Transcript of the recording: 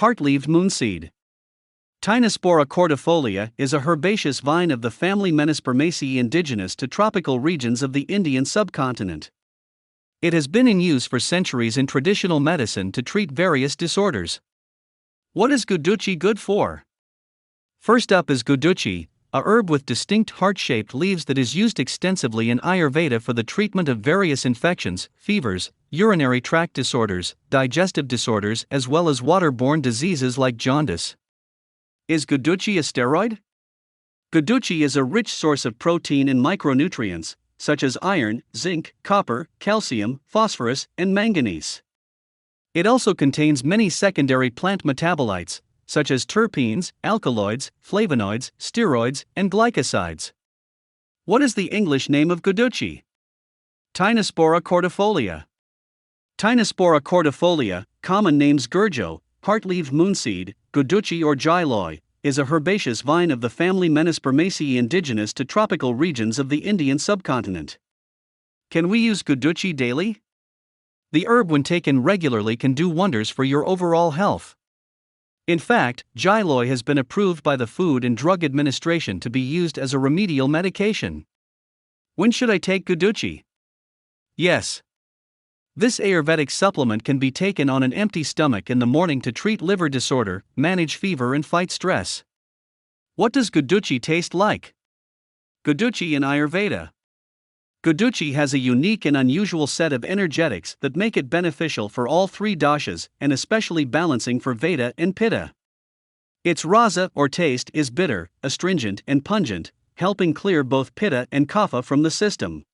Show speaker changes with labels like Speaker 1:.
Speaker 1: Heart-leaved moonseed. Tinospora cordifolia is a herbaceous vine of the family Menispermaceae indigenous to tropical regions of the Indian subcontinent. It has been in use for centuries in traditional medicine to treat various disorders. What is Guduchi good for? First up is Guduchi, a herb with distinct heart-shaped leaves that is used extensively in Ayurveda for the treatment of various infections, fevers, urinary tract disorders, digestive disorders, as well as water-borne diseases like jaundice. Is Guduchi a steroid? Guduchi is a rich source of protein and micronutrients, such as iron, zinc, copper, calcium, phosphorus, and manganese. It also contains many secondary plant metabolites, such as terpenes, alkaloids, flavonoids, steroids, and glycosides. What is the English name of Guduchi? Tinospora cordifolia. Tinospora cordifolia, common names Gurjo, heart-leaved moonseed, Guduchi or Jiloi, is a herbaceous vine of the family Menispermaceae indigenous to tropical regions of the Indian subcontinent. Can we use Guduchi daily? The herb, when taken regularly, can do wonders for your overall health. In fact, Jiloi has been approved by the Food and Drug Administration to be used as a remedial medication. When should I take Guduchi? Yes. This Ayurvedic supplement can be taken on an empty stomach in the morning to treat liver disorder, manage fever, and fight stress. What does Guduchi taste like? Guduchi in Ayurveda. Guduchi has a unique and unusual set of energetics that make it beneficial for all three doshas and especially balancing for Vata and Pitta. Its rasa or taste is bitter, astringent, and pungent, helping clear both Pitta and Kapha from the system.